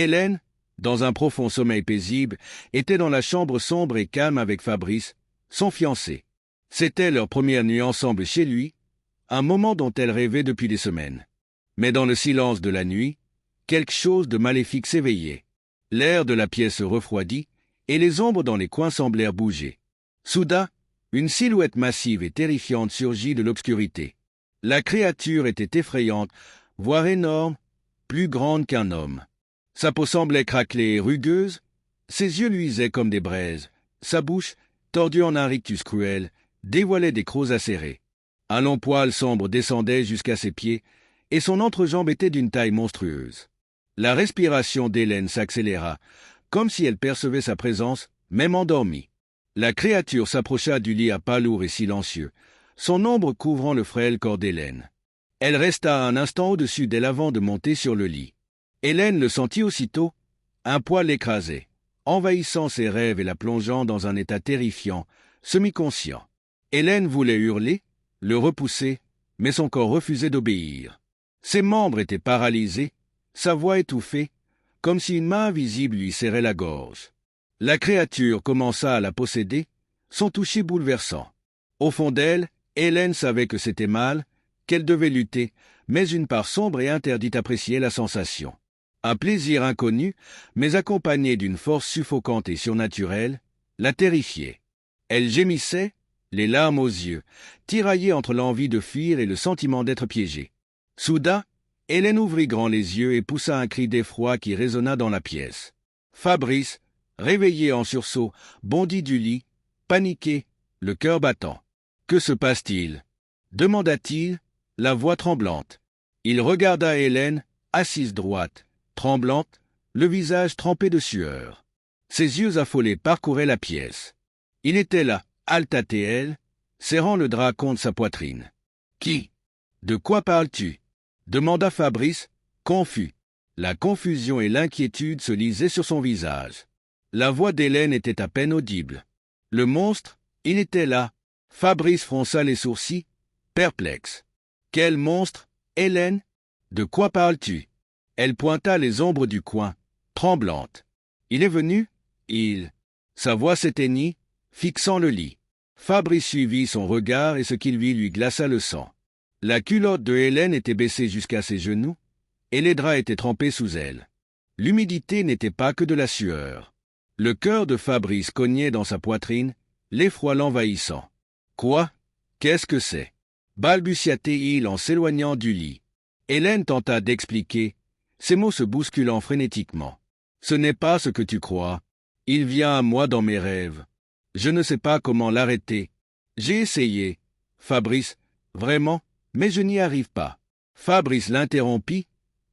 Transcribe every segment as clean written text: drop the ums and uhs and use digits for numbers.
Hélène, dans un profond sommeil paisible, était dans la chambre sombre et calme avec Fabrice, son fiancé. C'était leur première nuit ensemble chez lui, un moment dont elle rêvait depuis des semaines. Mais dans le silence de la nuit, quelque chose de maléfique s'éveillait. L'air de la pièce se refroidit, et les ombres dans les coins semblèrent bouger. Soudain, une silhouette massive et terrifiante surgit de l'obscurité. La créature était effrayante, voire énorme, plus grande qu'un homme. Sa peau semblait craquelée et rugueuse, ses yeux luisaient comme des braises, sa bouche, tordue en un rictus cruel, dévoilait des crocs acérés. Un long poil sombre descendait jusqu'à ses pieds, et son entrejambe était d'une taille monstrueuse. La respiration d'Hélène s'accéléra, comme si elle percevait sa présence, même endormie. La créature s'approcha du lit à pas lourds et silencieux, son ombre couvrant le frêle corps d'Hélène. Elle resta un instant au-dessus d'elle avant de monter sur le lit. Hélène le sentit aussitôt, un poids l'écrasait, envahissant ses rêves et la plongeant dans un état terrifiant, semi-conscient. Hélène voulait hurler, le repousser, mais son corps refusait d'obéir. Ses membres étaient paralysés, sa voix étouffée, comme si une main invisible lui serrait la gorge. La créature commença à la posséder, son toucher bouleversant. Au fond d'elle, Hélène savait que c'était mal, qu'elle devait lutter, mais une part sombre et interdite appréciait la sensation. Un plaisir inconnu, mais accompagné d'une force suffocante et surnaturelle, la terrifiait. Elle gémissait, les larmes aux yeux, tiraillée entre l'envie de fuir et le sentiment d'être piégée. Soudain, Hélène ouvrit grand les yeux et poussa un cri d'effroi qui résonna dans la pièce. Fabrice, réveillé en sursaut, bondit du lit, paniqué, le cœur battant. « Que se passe-t-il » demanda-t-il, la voix tremblante. Il regarda Hélène, assise droite, tremblante, le visage trempé de sueur. Ses yeux affolés parcouraient la pièce. Il était là, Altathéel, serrant le drap contre sa poitrine. « Qui ? De quoi parles-tu » demanda Fabrice, confus. La confusion et l'inquiétude se lisaient sur son visage. La voix d'Hélène était à peine audible. Le monstre, il était là. Fabrice fronça les sourcils, perplexe. « Quel monstre, Hélène ? De quoi parles-tu » Elle pointa les ombres du coin, tremblante. « Il est venu ?» Sa voix s'éteignit, fixant le lit. Fabrice suivit son regard et ce qu'il vit lui glaça le sang. La culotte de Hélène était baissée jusqu'à ses genoux, et les draps étaient trempés sous elle. L'humidité n'était pas que de la sueur. Le cœur de Fabrice cognait dans sa poitrine, l'effroi l'envahissant. « Quoi ? Qu'est-ce que c'est » balbutia-t-il en s'éloignant du lit. Hélène tenta d'expliquer, ses mots se bousculant frénétiquement. « Ce n'est pas ce que tu crois. Il vient à moi dans mes rêves. Je ne sais pas comment l'arrêter. J'ai essayé. Fabrice, vraiment, mais je n'y arrive pas. » Fabrice l'interrompit,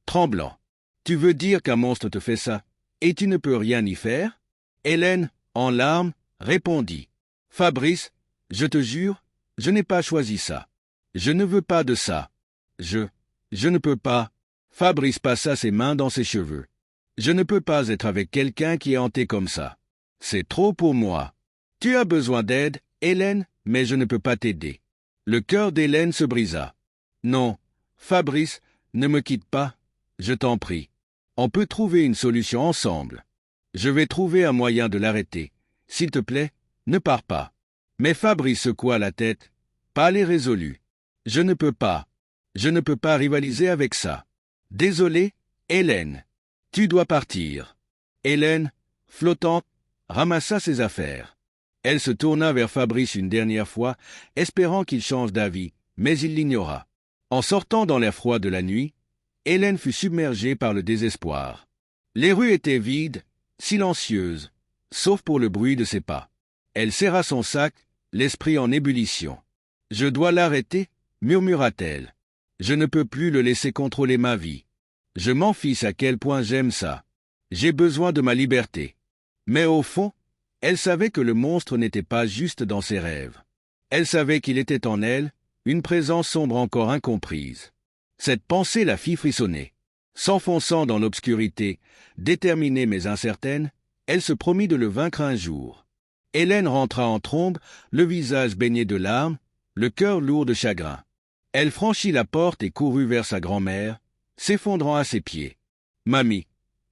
tremblant. « Tu veux dire qu'un monstre te fait ça, et tu ne peux rien y faire » Hélène, en larmes, répondit. « Fabrice, je te jure, je n'ai pas choisi ça. Je ne veux pas de ça. Je ne peux pas. » Fabrice passa ses mains dans ses cheveux. « Je ne peux pas être avec quelqu'un qui est hanté comme ça. C'est trop pour moi. Tu as besoin d'aide, Hélène, mais je ne peux pas t'aider. » Le cœur d'Hélène se brisa. « Non, Fabrice, ne me quitte pas, je t'en prie. On peut trouver une solution ensemble. Je vais trouver un moyen de l'arrêter. S'il te plaît, ne pars pas. » Mais Fabrice secoua la tête, pâle et résolu. « Je ne peux pas. Je ne peux pas rivaliser avec ça. Désolé, Hélène. Tu dois partir. » Hélène, flottante, ramassa ses affaires. Elle se tourna vers Fabrice une dernière fois, espérant qu'il change d'avis, mais il l'ignora. En sortant dans l'air froid de la nuit, Hélène fut submergée par le désespoir. Les rues étaient vides, silencieuses, sauf pour le bruit de ses pas. Elle serra son sac, l'esprit en ébullition. « Je dois l'arrêter, » murmura-t-elle. « Je ne peux plus le laisser contrôler ma vie. Je m'en fiche à quel point j'aime ça. J'ai besoin de ma liberté. » Mais au fond, elle savait que le monstre n'était pas juste dans ses rêves. Elle savait qu'il était en elle, une présence sombre encore incomprise. Cette pensée la fit frissonner. S'enfonçant dans l'obscurité, déterminée mais incertaine, elle se promit de le vaincre un jour. Hélène rentra en trombe, le visage baigné de larmes, le cœur lourd de chagrin. Elle franchit la porte et courut vers sa grand-mère, s'effondrant à ses pieds. « Mamie,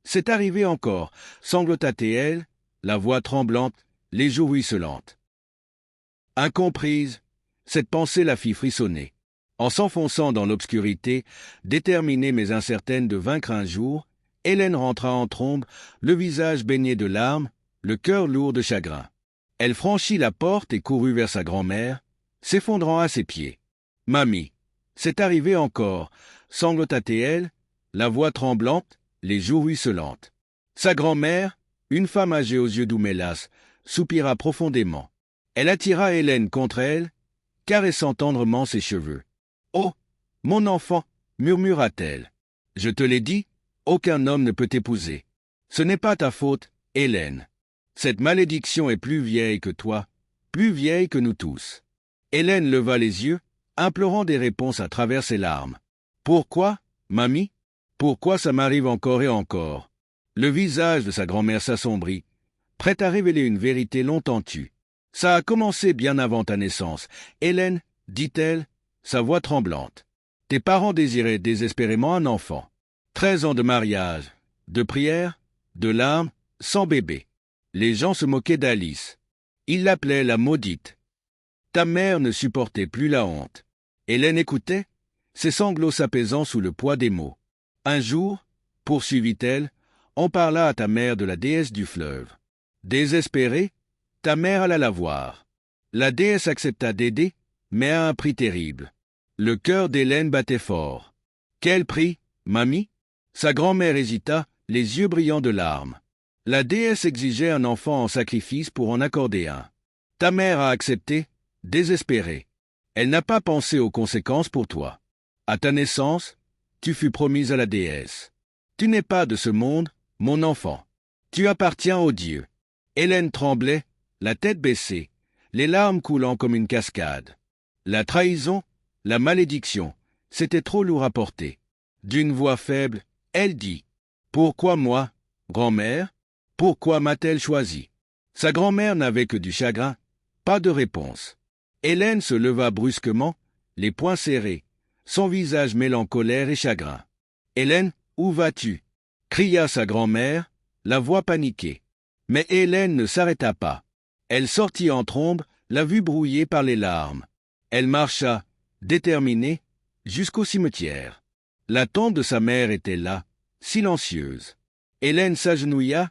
C'est arrivé encore, sanglota-t-elle, la voix tremblante, les joues ruisselantes. Incomprise, cette pensée la fit frissonner. En s'enfonçant dans l'obscurité, déterminée mais incertaine de vaincre un jour, Hélène rentra en trombe, le visage baigné de larmes, le cœur lourd de chagrin. Elle franchit la porte et courut vers sa grand-mère, s'effondrant à ses pieds. « Mamie, c'est arrivé encore, sanglota-t-elle, la voix tremblante, les joues ruisselantes. » Sa grand-mère, une femme âgée aux yeux doux mélasses, soupira profondément. Elle attira Hélène contre elle, caressant tendrement ses cheveux. « Oh, mon enfant, murmura-t-elle. Je te l'ai dit, aucun homme ne peut t'épouser. Ce n'est pas ta faute, Hélène. Cette malédiction est plus vieille que toi, plus vieille que nous tous. » Hélène leva les yeux, implorant des réponses à travers ses larmes. « Pourquoi, mamie? Pourquoi ça m'arrive encore et encore ?» Le visage de sa grand-mère s'assombrit, prête à révéler une vérité longtemps tue. « Ça a commencé bien avant ta naissance, Hélène, dit-elle, sa voix tremblante. Tes parents désiraient désespérément un enfant. 13 ans de mariage, de prières, de larmes, sans bébé. Les gens se moquaient d'Alice. Ils l'appelaient la maudite. Ta mère ne supportait plus la honte. Hélène écoutait, ses sanglots s'apaisant sous le poids des mots. Un jour, poursuivit-elle, on parla à ta mère de la déesse du fleuve. Désespérée, ta mère alla la voir. La déesse accepta d'aider, mais à un prix terrible. Le cœur d'Hélène battait fort. Quel prix, mamie? Sa grand-mère hésita, les yeux brillants de larmes. La déesse exigeait un enfant en sacrifice pour en accorder un. Ta mère a accepté, désespérée. Elle n'a pas pensé aux conséquences pour toi. À ta naissance, tu fus promise à la déesse. Tu n'es pas de ce monde, mon enfant. Tu appartiens au Dieu. Hélène tremblait, la tête baissée, les larmes coulant comme une cascade. La trahison, la malédiction, c'était trop lourd à porter. D'une voix faible, elle dit « Pourquoi moi, grand-mère? Pourquoi m'a-t-elle choisi ?» Sa grand-mère n'avait que du chagrin, pas de réponse. Hélène se leva brusquement, les poings serrés, son visage mêlant colère et chagrin. « Hélène, où vas-tu » cria sa grand-mère, la voix paniquée. Mais Hélène ne s'arrêta pas. Elle sortit en trombe, la vue brouillée par les larmes. Elle marcha, déterminée, jusqu'au cimetière. La tombe de sa mère était là, silencieuse. Hélène s'agenouilla,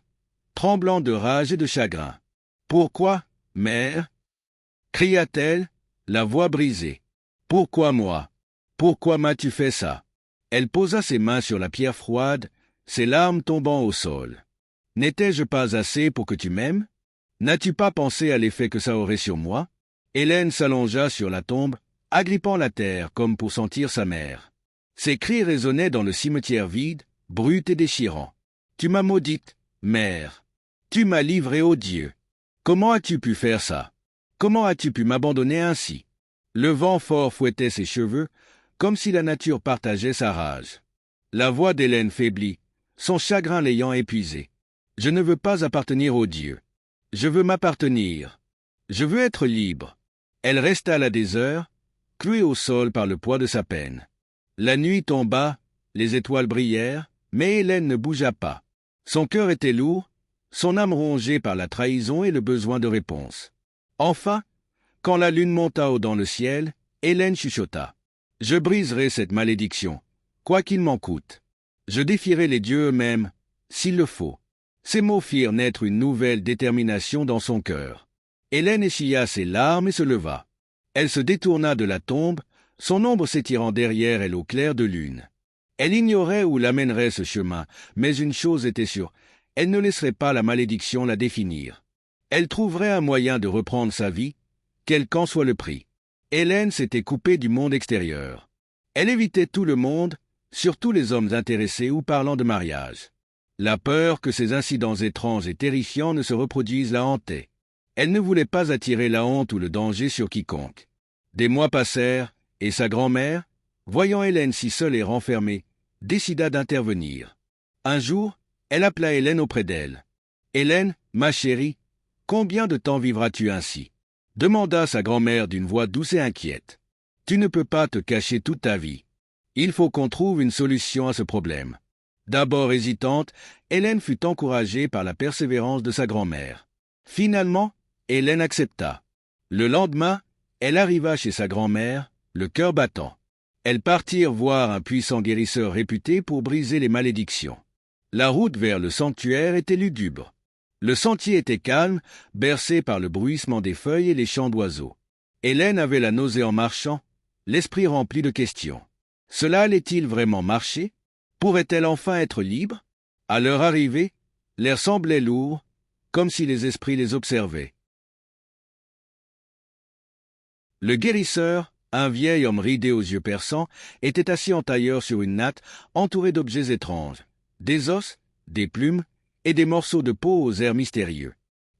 tremblant de rage et de chagrin. « Pourquoi, mère ?» cria-t-elle, la voix brisée. « Pourquoi moi? Pourquoi m'as-tu fait ça ?» Elle posa ses mains sur la pierre froide, ses larmes tombant au sol. « N'étais-je pas assez pour que tu m'aimes? N'as-tu pas pensé à l'effet que ça aurait sur moi ?» Hélène s'allongea sur la tombe, agrippant la terre comme pour sentir sa mère. Ses cris résonnaient dans le cimetière vide, brut et déchirant. « Tu m'as maudite, mère. Tu m'as livrée aux dieux. Comment as-tu pu faire ça? Comment as-tu pu m'abandonner ainsi ?» Le vent fort fouettait ses cheveux, comme si la nature partageait sa rage. La voix d'Hélène faiblit, son chagrin l'ayant épuisée. « Je ne veux pas appartenir aux dieux. Je veux m'appartenir. Je veux être libre. » Elle resta là des heures, clouée au sol par le poids de sa peine. La nuit tomba, les étoiles brillèrent, mais Hélène ne bougea pas. Son cœur était lourd, son âme rongée par la trahison et le besoin de réponse. Enfin, quand la lune monta haut dans le ciel, Hélène chuchota. « Je briserai cette malédiction, quoi qu'il m'en coûte. Je défierai les dieux eux-mêmes, s'il le faut. » Ces mots firent naître une nouvelle détermination dans son cœur. Hélène essuya ses larmes et se leva. Elle se détourna de la tombe, son ombre s'étirant derrière elle au clair de lune. Elle ignorait où l'amènerait ce chemin, mais une chose était sûre, elle ne laisserait pas la malédiction la définir. Elle trouverait un moyen de reprendre sa vie, quel qu'en soit le prix. Hélène s'était coupée du monde extérieur. Elle évitait tout le monde, surtout les hommes intéressés ou parlant de mariage. La peur que ces incidents étranges et terrifiants ne se reproduisent la hantait. Elle ne voulait pas attirer la honte ou le danger sur quiconque. Des mois passèrent, et sa grand-mère, voyant Hélène si seule et renfermée, décida d'intervenir. Un jour, elle appela Hélène auprès d'elle. « Hélène, ma chérie, combien de temps vivras-tu ainsi ?» demanda sa grand-mère d'une voix douce et inquiète. « Tu ne peux pas te cacher toute ta vie. Il faut qu'on trouve une solution à ce problème. » D'abord hésitante, Hélène fut encouragée par la persévérance de sa grand-mère. Finalement, Hélène accepta. Le lendemain, elle arriva chez sa grand-mère, le cœur battant. Elles partirent voir un puissant guérisseur réputé pour briser les malédictions. La route vers le sanctuaire était lugubre. Le sentier était calme, bercé par le bruissement des feuilles et les chants d'oiseaux. Hélène avait la nausée en marchant, l'esprit rempli de questions. Cela allait-il vraiment marcher? Pourrait-elle enfin être libre? À leur arrivée, l'air semblait lourd, comme si les esprits les observaient. Le guérisseur, un vieil homme ridé aux yeux perçants, était assis en tailleur sur une natte, entouré d'objets étranges, des os, des plumes et des morceaux de peau aux airs mystérieux.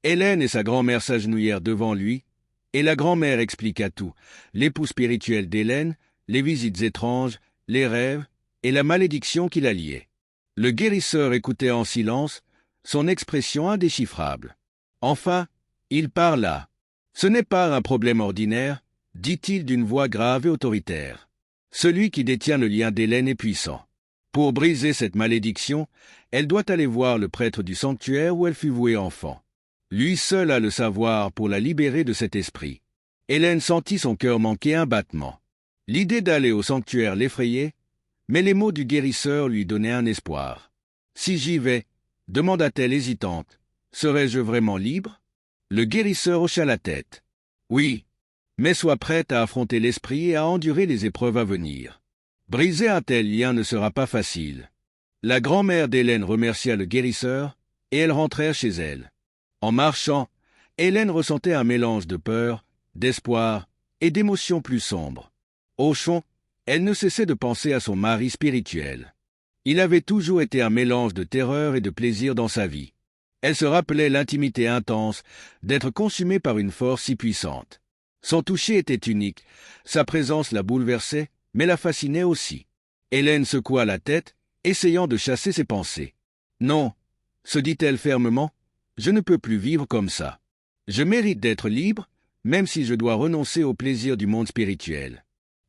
Hélène et sa grand-mère s'agenouillèrent devant lui, et la grand-mère expliqua tout, l'époux spirituel d'Hélène, les visites étranges, les rêves et la malédiction qui la liait. Le guérisseur écoutait en silence, son expression indéchiffrable. Enfin, il parla. « Ce n'est pas un problème ordinaire, dit-il d'une voix grave et autoritaire. Celui qui détient le lien d'Hélène est puissant. Pour briser cette malédiction, elle doit aller voir le prêtre du sanctuaire où elle fut vouée enfant. Lui seul a le savoir pour la libérer de cet esprit. » Hélène sentit son cœur manquer un battement. L'idée d'aller au sanctuaire l'effrayait, mais les mots du guérisseur lui donnaient un espoir. « Si j'y vais, demanda-t-elle hésitante, serais-je vraiment libre? » Le guérisseur hocha la tête. « Oui, mais sois prête à affronter l'esprit et à endurer les épreuves à venir. Briser un tel lien ne sera pas facile. » La grand-mère d'Hélène remercia le guérisseur, et elles rentrèrent chez elle. En marchant, Hélène ressentait un mélange de peur, d'espoir et d'émotions plus sombres. Au fond, elle ne cessait de penser à son mari spirituel. Il avait toujours été un mélange de terreur et de plaisir dans sa vie. Elle se rappelait l'intimité intense d'être consumée par une force si puissante. Son toucher était unique, sa présence la bouleversait, mais la fascinait aussi. Hélène secoua la tête, essayant de chasser ses pensées. « Non, se dit-elle fermement, je ne peux plus vivre comme ça. Je mérite d'être libre, même si je dois renoncer au plaisir du monde spirituel. »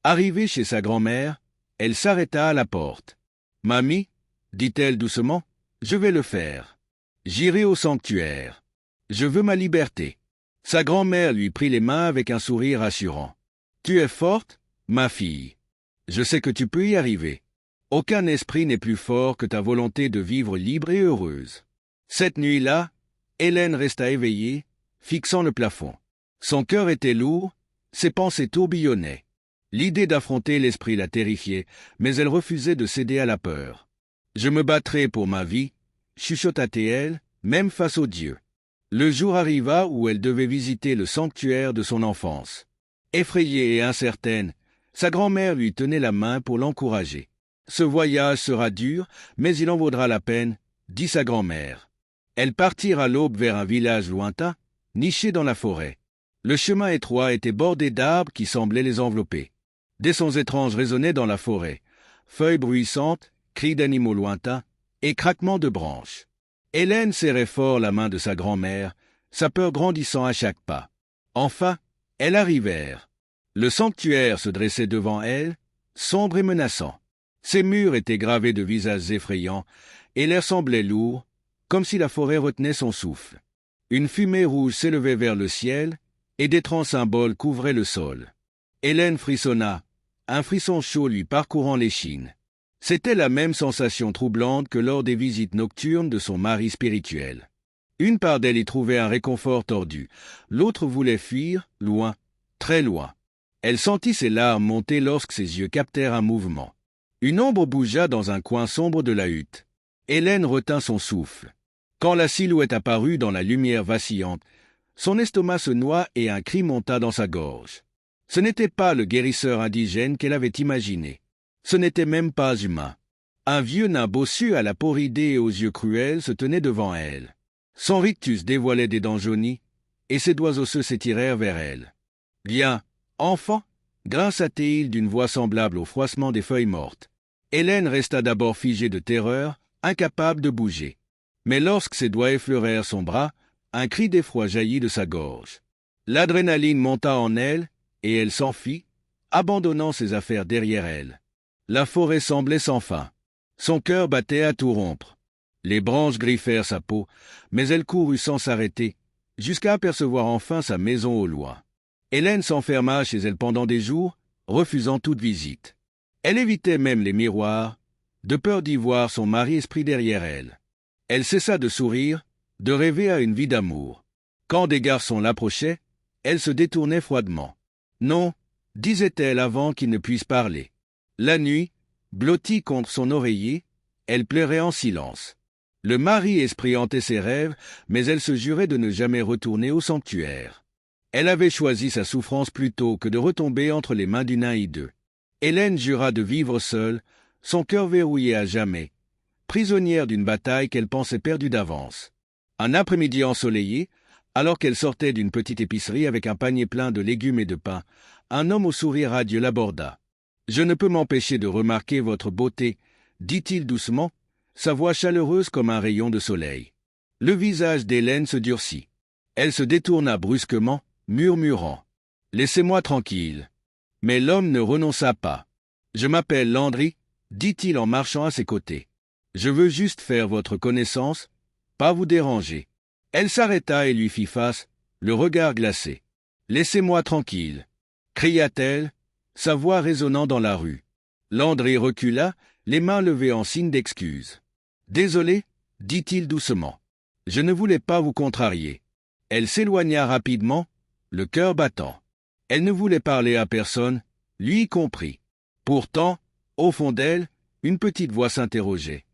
Arrivée chez sa grand-mère, elle s'arrêta à la porte. « Mamie, dit-elle doucement, je vais le faire. J'irai au sanctuaire. Je veux ma liberté. » Sa grand-mère lui prit les mains avec un sourire rassurant. « Tu es forte, ma fille. Je sais que tu peux y arriver. Aucun esprit n'est plus fort que ta volonté de vivre libre et heureuse. » Cette nuit-là, Hélène resta éveillée, fixant le plafond. Son cœur était lourd, ses pensées tourbillonnaient. L'idée d'affronter l'esprit la terrifiait, mais elle refusait de céder à la peur. « Je me battrai pour ma vie, » chuchota-t-elle, même face aux dieux. Le jour arriva où elle devait visiter le sanctuaire de son enfance. Effrayée et incertaine, sa grand-mère lui tenait la main pour l'encourager. « Ce voyage sera dur, mais il en vaudra la peine, » dit sa grand-mère. Elles partirent à l'aube vers un village lointain, niché dans la forêt. Le chemin étroit était bordé d'arbres qui semblaient les envelopper. Des sons étranges résonnaient dans la forêt, feuilles bruissantes, cris d'animaux lointains et craquements de branches. Hélène serrait fort la main de sa grand-mère, sa peur grandissant à chaque pas. Enfin, elles arrivèrent. Le sanctuaire se dressait devant elle, sombre et menaçant. Ses murs étaient gravés de visages effrayants, et l'air semblait lourd, comme si la forêt retenait son souffle. Une fumée rouge s'élevait vers le ciel, et d'étranges symboles couvraient le sol. Hélène frissonna, un frisson chaud lui parcourant l'échine. C'était la même sensation troublante que lors des visites nocturnes de son mari spirituel. Une part d'elle y trouvait un réconfort tordu, l'autre voulait fuir, loin, très loin. Elle sentit ses larmes monter lorsque ses yeux captèrent un mouvement. Une ombre bougea dans un coin sombre de la hutte. Hélène retint son souffle. Quand la silhouette apparut dans la lumière vacillante, son estomac se noua et un cri monta dans sa gorge. Ce n'était pas le guérisseur indigène qu'elle avait imaginé. Ce n'était même pas humain. Un vieux nain bossu à la peau ridée et aux yeux cruels se tenait devant elle. Son rictus dévoilait des dents jaunies, et ses doigts osseux s'étirèrent vers elle. « Viens, enfant !» grinça-t-il d'une voix semblable au froissement des feuilles mortes. Hélène resta d'abord figée de terreur, incapable de bouger. Mais lorsque ses doigts effleurèrent son bras, un cri d'effroi jaillit de sa gorge. L'adrénaline monta en elle, et elle s'enfuit, abandonnant ses affaires derrière elle. La forêt semblait sans fin. Son cœur battait à tout rompre. Les branches griffèrent sa peau, mais elle courut sans s'arrêter, jusqu'à apercevoir enfin sa maison au loin. Hélène s'enferma chez elle pendant des jours, refusant toute visite. Elle évitait même les miroirs, de peur d'y voir son mari esprit derrière elle. Elle cessa de sourire, de rêver à une vie d'amour. Quand des garçons l'approchaient, elle se détournait froidement. Non, disait-elle avant qu'il ne puisse parler. La nuit, blottie contre son oreiller, elle pleurait en silence. Le mari esprit hantait ses rêves, mais elle se jurait de ne jamais retourner au sanctuaire. Elle avait choisi sa souffrance plutôt que de retomber entre les mains du nain hideux. Hélène jura de vivre seule, son cœur verrouillé à jamais, prisonnière d'une bataille qu'elle pensait perdue d'avance. Un après-midi ensoleillé, alors qu'elle sortait d'une petite épicerie avec un panier plein de légumes et de pain, un homme au sourire radieux l'aborda. « Je ne peux m'empêcher de remarquer votre beauté, » dit-il doucement, sa voix chaleureuse comme un rayon de soleil. Le visage d'Hélène se durcit. Elle se détourna brusquement, murmurant « Laissez-moi tranquille. » Mais l'homme ne renonça pas. « Je m'appelle Landry, » dit-il en marchant à ses côtés. « Je veux juste faire votre connaissance, pas vous déranger. » Elle s'arrêta et lui fit face, le regard glacé. « Laissez-moi tranquille, » cria-t-elle, sa voix résonnant dans la rue. Landry recula, les mains levées en signe d'excuse. « Désolé, » dit-il doucement. « Je ne voulais pas vous contrarier. » Elle s'éloigna rapidement, le cœur battant. Elle ne voulait parler à personne, lui y compris. Pourtant, au fond d'elle, une petite voix s'interrogeait.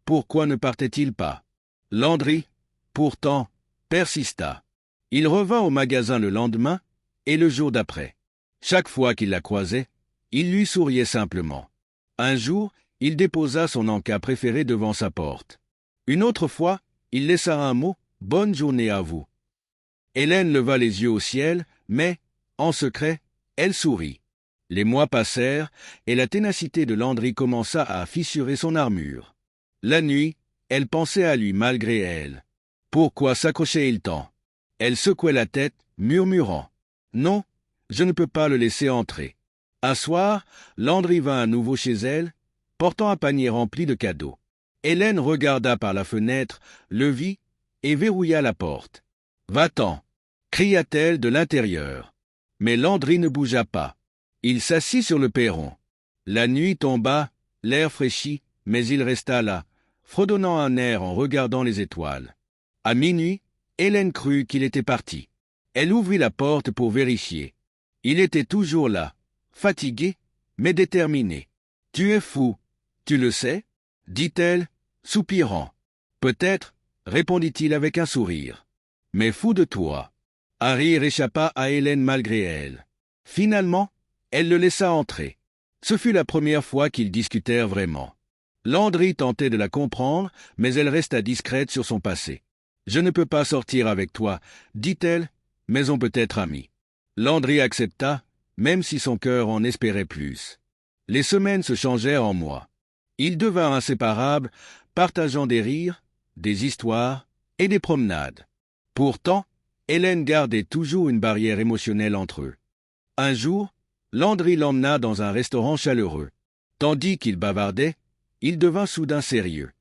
Pourquoi ne partait-il pas? Landry, pourtant, persista. Il revint au magasin le lendemain et le jour d'après. Chaque fois qu'il la croisait, il lui souriait simplement. Un jour, il déposa son en-cas préféré devant sa porte. Une autre fois, il laissa un mot « Bonne journée à vous ». Hélène leva les yeux au ciel, mais, en secret, elle sourit. Les mois passèrent, et la ténacité de Landry commença à fissurer son armure. La nuit, elle pensait à lui malgré elle. Pourquoi s'accrochait-il tant? Elle secouait la tête, murmurant « Non, je ne peux pas le laisser entrer ». Un soir, Landry vint à nouveau chez elle, portant un panier rempli de cadeaux. Hélène regarda par la fenêtre, le vit et verrouilla la porte. « Va-t'en » cria-t-elle de l'intérieur. Mais Landry ne bougea pas. Il s'assit sur le perron. La nuit tomba, l'air fraîchit, mais il resta là, fredonnant un air en regardant les étoiles. À minuit, Hélène crut qu'il était parti. Elle ouvrit la porte pour vérifier. Il était toujours là, fatigué, mais déterminé. « Tu es fou, tu le sais ?» dit-elle, soupirant. « Peut-être, » répondit-il avec un sourire. « Mais fou de toi. » Un rire échappa à Hélène malgré elle. Finalement, elle le laissa entrer. Ce fut la première fois qu'ils discutèrent vraiment. Landry tentait de la comprendre, mais elle resta discrète sur son passé. « Je ne peux pas sortir avec toi, » dit-elle, « mais on peut être amis. » Landry accepta, même si son cœur en espérait plus. Les semaines se changèrent en mois. Ils devinrent inséparables, partageant des rires, des histoires et des promenades. Pourtant, Hélène gardait toujours une barrière émotionnelle entre eux. Un jour, Landry l'emmena dans un restaurant chaleureux. Tandis qu'il bavardait, il devint soudain sérieux.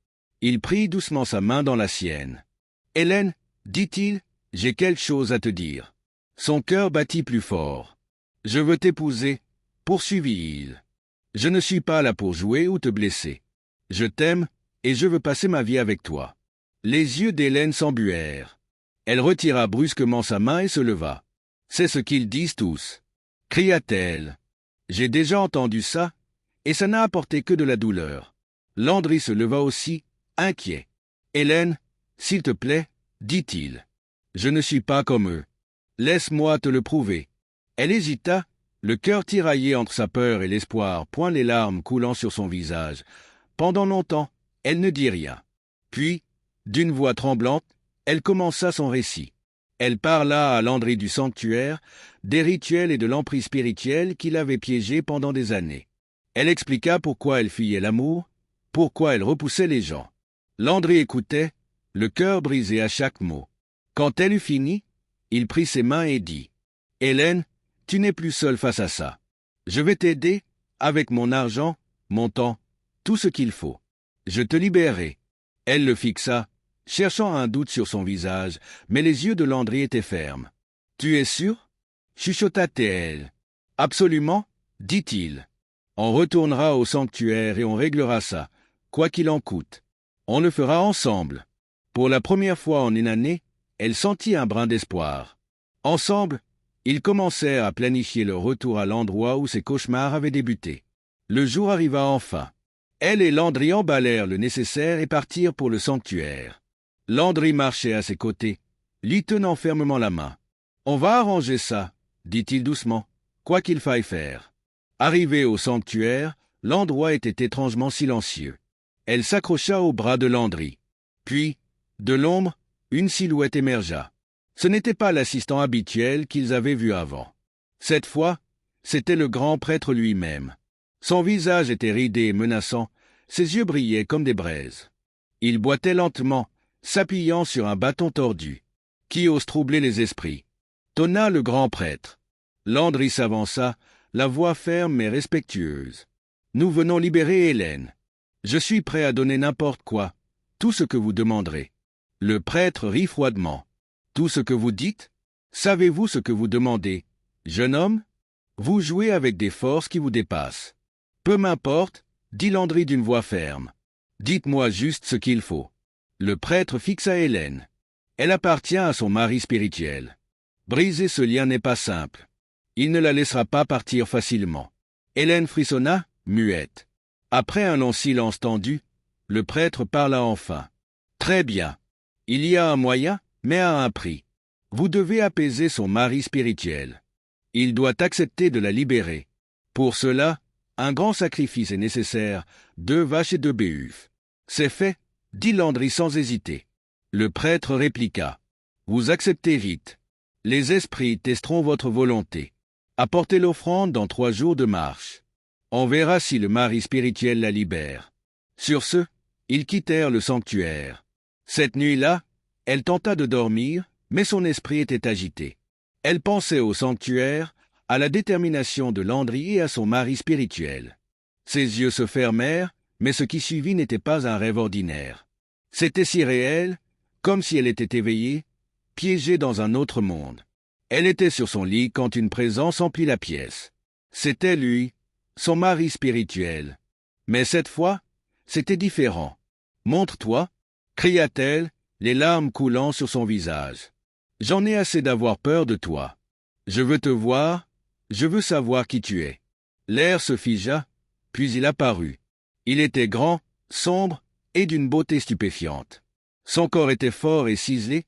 Il prit doucement sa main dans la sienne. « Hélène, » dit-il, « j'ai quelque chose à te dire. » Son cœur battit plus fort. « Je veux t'épouser, » poursuivit-il. « Je ne suis pas là pour jouer ou te blesser. Je t'aime et je veux passer ma vie avec toi. » Les yeux d'Hélène s'embuèrent. Elle retira brusquement sa main et se leva. « C'est ce qu'ils disent tous !» cria-t-elle. « J'ai déjà entendu ça, et ça n'a apporté que de la douleur. » Landry se leva aussi, inquiet. « Hélène, s'il te plaît, » dit-il. « Je ne suis pas comme eux. Laisse-moi te le prouver. » Elle hésita, le cœur tiraillé entre sa peur et l'espoir, point les larmes coulant sur son visage. Pendant longtemps, elle ne dit rien. Puis, d'une voix tremblante, elle commença son récit. Elle parla à Landry du sanctuaire, des rituels et de l'emprise spirituelle qui l'avaient piégée pendant des années. Elle expliqua pourquoi elle fuyait l'amour, pourquoi elle repoussait les gens. Landry écoutait, le cœur brisé à chaque mot. Quand elle eut fini, il prit ses mains et dit « Hélène, tu n'es plus seule face à ça. Je vais t'aider, avec mon argent, mon temps, tout ce qu'il faut. Je te libérerai. Elle le fixa, cherchant un doute sur son visage, mais les yeux de Landry étaient fermes. Tu es sûr? Chuchota-t-elle. Absolument, dit-il. On retournera au sanctuaire et on réglera ça, quoi qu'il en coûte. On le fera ensemble. Pour la première fois en une année, elle sentit un brin d'espoir. Ensemble, ils commencèrent à planifier leur retour à l'endroit où ses cauchemars avaient débuté. Le jour arriva enfin. Elle et Landry emballèrent le nécessaire et partirent pour le sanctuaire. Landry marchait à ses côtés, lui tenant fermement la main. « On va arranger ça, » dit-il doucement, « quoi qu'il faille faire. » Arrivée au sanctuaire, l'endroit était étrangement silencieux. Elle s'accrocha au bras de Landry. Puis, de l'ombre, une silhouette émergea. Ce n'était pas l'assistant habituel qu'ils avaient vu avant. Cette fois, c'était le grand prêtre lui-même. Son visage était ridé et menaçant, ses yeux brillaient comme des braises. Il boitait lentement, s'appuyant sur un bâton tordu. « Qui ose troubler les esprits ?» tonna le grand prêtre. Landry s'avança, la voix ferme mais respectueuse. « Nous venons libérer Hélène. Je suis prêt à donner n'importe quoi, tout ce que vous demanderez. » Le prêtre rit froidement. « Tout ce que vous dites? Savez-vous ce que vous demandez, jeune homme? Vous jouez avec des forces qui vous dépassent. »« Peu m'importe, » dit Landry d'une voix ferme. « Dites-moi juste ce qu'il faut. » Le prêtre fixa Hélène. Elle appartient à son mari spirituel. Briser ce lien n'est pas simple. Il ne la laissera pas partir facilement. Hélène frissonna, muette. Après un long silence tendu, le prêtre parla enfin. « Très bien. Il y a un moyen, mais à un prix. Vous devez apaiser son mari spirituel. Il doit accepter de la libérer. Pour cela, un grand sacrifice est nécessaire, 2 vaches et 2 béhufs. C'est fait, dit Landry sans hésiter. Le prêtre répliqua. Vous acceptez vite. Les esprits testeront votre volonté. Apportez l'offrande dans 3 jours de marche. On verra si le mari spirituel la libère. Sur ce, ils quittèrent le sanctuaire. Cette nuit-là, elle tenta de dormir, mais son esprit était agité. Elle pensait au sanctuaire, à la détermination de Landry et à son mari spirituel. Ses yeux se fermèrent, mais ce qui suivit n'était pas un rêve ordinaire. C'était si réel, comme si elle était éveillée, piégée dans un autre monde. Elle était sur son lit quand une présence emplit la pièce. C'était lui, son mari spirituel. Mais cette fois, c'était différent. « Montre-toi » cria-t-elle, les larmes coulant sur son visage. « J'en ai assez d'avoir peur de toi. Je veux te voir, je veux savoir qui tu es. » L'air se figea, puis il apparut. Il était grand, sombre et d'une beauté stupéfiante. Son corps était fort et ciselé,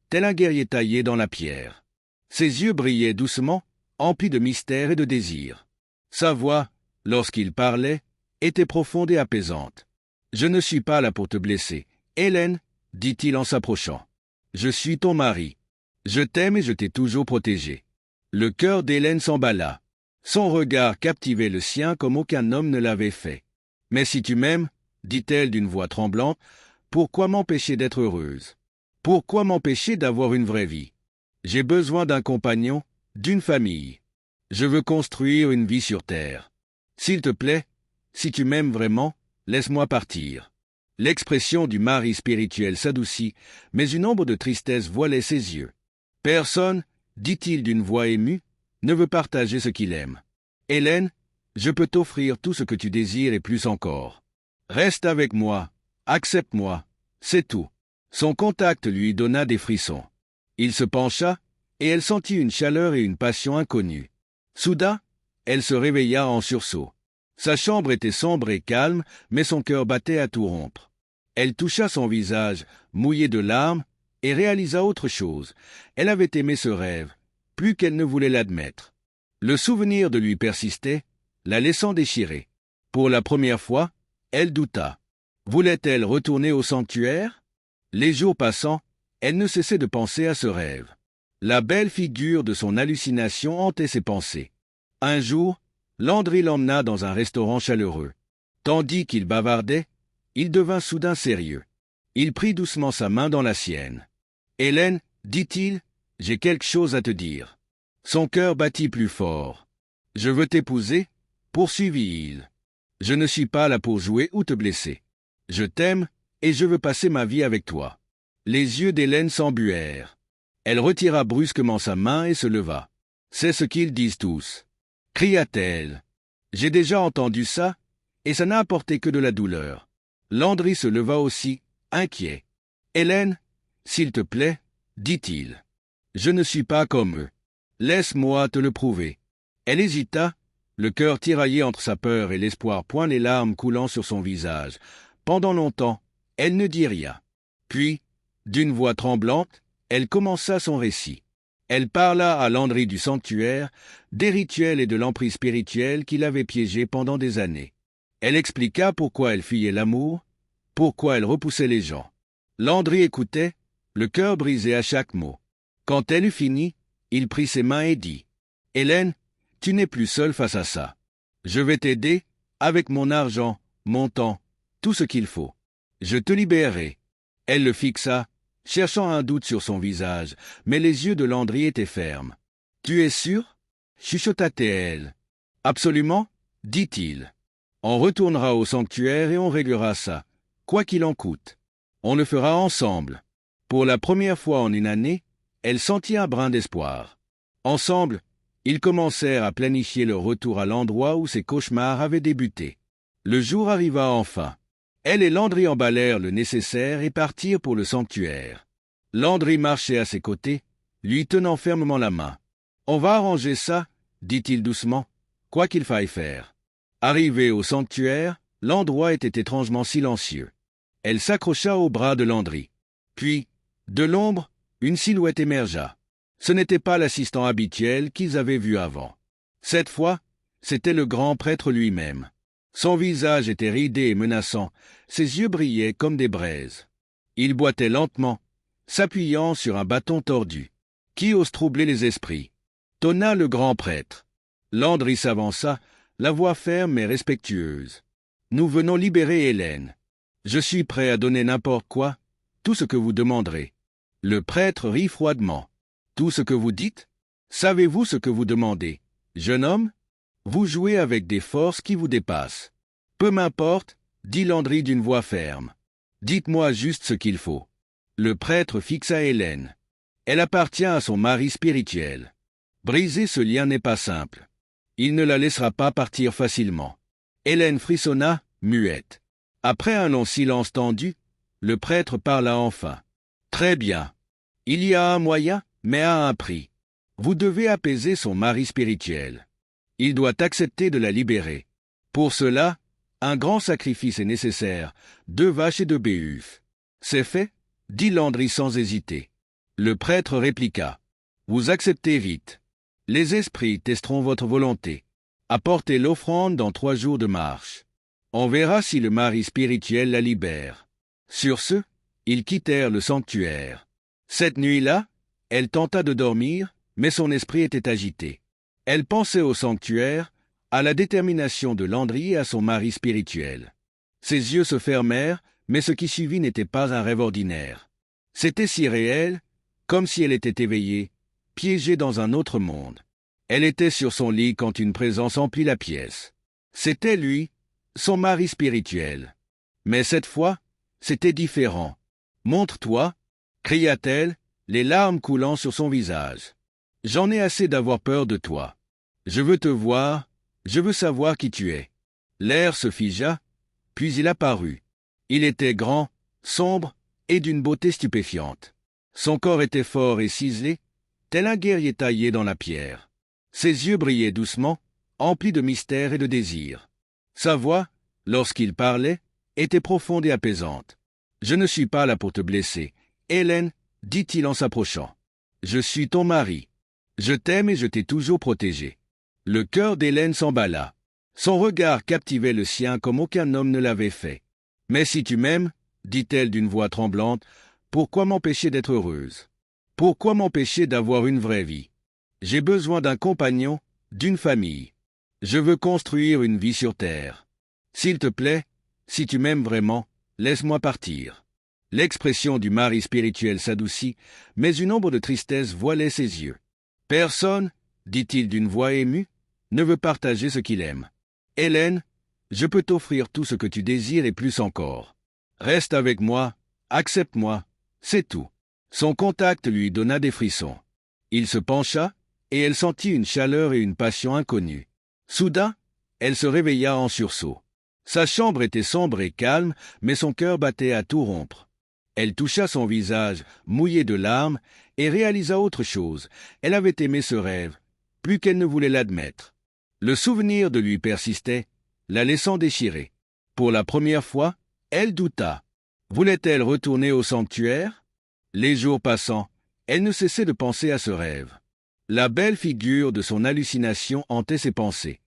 tel un guerrier taillé dans la pierre. Ses yeux brillaient doucement, emplis de mystère et de désir. Sa voix, lorsqu'il parlait, était profonde et apaisante. « Je ne suis pas là pour te blesser, Hélène, » dit-il en s'approchant. « Je suis ton mari. Je t'aime et je t'ai toujours protégée. » Le cœur d'Hélène s'emballa. Son regard captivait le sien comme aucun homme ne l'avait fait. « Mais si tu m'aimes, » dit-elle d'une voix tremblante, « pourquoi m'empêcher d'être heureuse? Pourquoi m'empêcher d'avoir une vraie vie? J'ai besoin d'un compagnon, d'une famille. Je veux construire une vie sur terre. S'il te plaît, si tu m'aimes vraiment, laisse-moi partir. » L'expression du mari spirituel s'adoucit, mais une ombre de tristesse voilait ses yeux. « Personne, dit-il d'une voix émue, ne veut partager ce qu'il aime. Hélène, je peux t'offrir tout ce que tu désires et plus encore. Reste avec moi, accepte-moi, c'est tout. » Son contact lui donna des frissons. Il se pencha, et elle sentit une chaleur et une passion inconnues. Soudain, elle se réveilla en sursaut. Sa chambre était sombre et calme, mais son cœur battait à tout rompre. Elle toucha son visage, mouillé de larmes, et réalisa autre chose. Elle avait aimé ce rêve, plus qu'elle ne voulait l'admettre. Le souvenir de lui persistait, la laissant déchirer. Pour la première fois, elle douta. Voulait-elle retourner au sanctuaire? Les jours passant, elle ne cessait de penser à ce rêve. La belle figure de son hallucination hantait ses pensées. Un jour, Landry l'emmena dans un restaurant chaleureux. Tandis qu'il bavardait, il devint soudain sérieux. Il prit doucement sa main dans la sienne. « Hélène, dit-il, j'ai quelque chose à te dire. » Son cœur battit plus fort. « Je veux t'épouser, poursuivit-il. Je ne suis pas là pour jouer ou te blesser. Je t'aime, et je veux passer ma vie avec toi. Les yeux d'Hélène s'embuèrent. Elle retira brusquement sa main et se leva. C'est ce qu'ils disent tous, cria-t-elle. J'ai déjà entendu ça, et ça n'a apporté que de la douleur. Landry se leva aussi, inquiet. Hélène, s'il te plaît, dit-il. Je ne suis pas comme eux. Laisse-moi te le prouver. Elle hésita, le cœur tiraillé entre sa peur et l'espoir, point les larmes coulant sur son visage. Pendant longtemps, elle ne dit rien. Puis, d'une voix tremblante, elle commença son récit. Elle parla à Landry du sanctuaire, des rituels et de l'emprise spirituelle qui l'avaient piégée pendant des années. Elle expliqua pourquoi elle fuyait l'amour, pourquoi elle repoussait les gens. Landry écoutait, le cœur brisé à chaque mot. Quand elle eut fini, il prit ses mains et dit « Hélène, tu n'es plus seule face à ça. Je vais t'aider, avec mon argent, mon temps, tout ce qu'il faut. Je te libérerai. » Elle le fixa, cherchant un doute sur son visage, mais les yeux de Landry étaient fermes. « Tu es sûr ?» chuchota-t-elle. « Absolument, » dit-il. « On retournera au sanctuaire et on réglera ça, quoi qu'il en coûte. On le fera ensemble. » Pour la première fois en une année, elle sentit un brin d'espoir. Ensemble, ils commencèrent à planifier leur retour à l'endroit où ses cauchemars avaient débuté. Le jour arriva enfin. Elle et Landry emballèrent le nécessaire et partirent pour le sanctuaire. Landry marchait à ses côtés, lui tenant fermement la main. « On va arranger ça, » dit-il doucement, « quoi qu'il faille faire. » Arrivée au sanctuaire, l'endroit était étrangement silencieux. Elle s'accrocha au bras de Landry. Puis, de l'ombre, une silhouette émergea. Ce n'était pas l'assistant habituel qu'ils avaient vu avant. Cette fois, c'était le grand prêtre lui-même. Son visage était ridé et menaçant, ses yeux brillaient comme des braises. Il boitait lentement, s'appuyant sur un bâton tordu. « Qui ose troubler les esprits ?» tonna le grand prêtre. Landry s'avança, la voix ferme mais respectueuse. « Nous venons libérer Hélène. Je suis prêt à donner n'importe quoi, tout ce que vous demanderez. » Le prêtre rit froidement. « Tout ce que vous dites? Savez-vous ce que vous demandez, jeune homme? Vous jouez avec des forces qui vous dépassent. »« Peu m'importe, » dit Landry d'une voix ferme. « Dites-moi juste ce qu'il faut. » Le prêtre fixa Hélène. Elle appartient à son mari spirituel. Briser ce lien n'est pas simple. Il ne la laissera pas partir facilement. Hélène frissonna, muette. Après un long silence tendu, le prêtre parla enfin. « Très bien. Il y a un moyen, mais à un prix. Vous devez apaiser son mari spirituel. Il doit accepter de la libérer. Pour cela, un grand sacrifice est nécessaire, 2 vaches et 2 béhufs. »« C'est fait ?» dit Landry sans hésiter. Le prêtre répliqua. « Vous acceptez vite. Les esprits testeront votre volonté. Apportez l'offrande dans 3 jours de marche. On verra si le mari spirituel la libère. » Sur ce, ils quittèrent le sanctuaire. Cette nuit-là, elle tenta de dormir, mais son esprit était agité. Elle pensait au sanctuaire, à la détermination de Landry et à son mari spirituel. Ses yeux se fermèrent, mais ce qui suivit n'était pas un rêve ordinaire. C'était si réel, comme si elle était éveillée, piégée dans un autre monde. Elle était sur son lit quand une présence emplit la pièce. C'était lui, son mari spirituel. Mais cette fois, c'était différent. « Montre-toi » cria-t-elle, les larmes coulant sur son visage. « J'en ai assez d'avoir peur de toi. Je veux te voir, je veux savoir qui tu es. » L'air se figea, puis il apparut. Il était grand, sombre et d'une beauté stupéfiante. Son corps était fort et ciselé, tel un guerrier taillé dans la pierre. Ses yeux brillaient doucement, emplis de mystère et de désir. Sa voix, lorsqu'il parlait, était profonde et apaisante. « Je ne suis pas là pour te blesser, Hélène, » dit-il en s'approchant. « Je suis ton mari. Je t'aime et je t'ai toujours protégée. » Le cœur d'Hélène s'emballa. Son regard captivait le sien comme aucun homme ne l'avait fait. « Mais si tu m'aimes, » dit-elle d'une voix tremblante, « pourquoi m'empêcher d'être heureuse? Pourquoi m'empêcher d'avoir une vraie vie? J'ai besoin d'un compagnon, d'une famille. Je veux construire une vie sur terre. S'il te plaît, si tu m'aimes vraiment, laisse-moi partir. » L'expression du mari spirituel s'adoucit, mais une ombre de tristesse voilait ses yeux. « Personne, » dit-il d'une voix émue, « ne veut partager ce qu'il aime. Hélène, je peux t'offrir tout ce que tu désires et plus encore. Reste avec moi, accepte-moi, c'est tout. Son contact lui donna des frissons. Il se pencha, et elle sentit une chaleur et une passion inconnues. Soudain, elle se réveilla en sursaut. Sa chambre était sombre et calme, mais son cœur battait à tout rompre. Elle toucha son visage, mouillé de larmes, et réalisa autre chose. Elle avait aimé ce rêve, plus qu'elle ne voulait l'admettre. Le souvenir de lui persistait, la laissant déchirer. Pour la première fois, elle douta. Voulait-elle retourner au sanctuaire? Les jours passant, elle ne cessait de penser à ce rêve. La belle figure de son hallucination hantait ses pensées.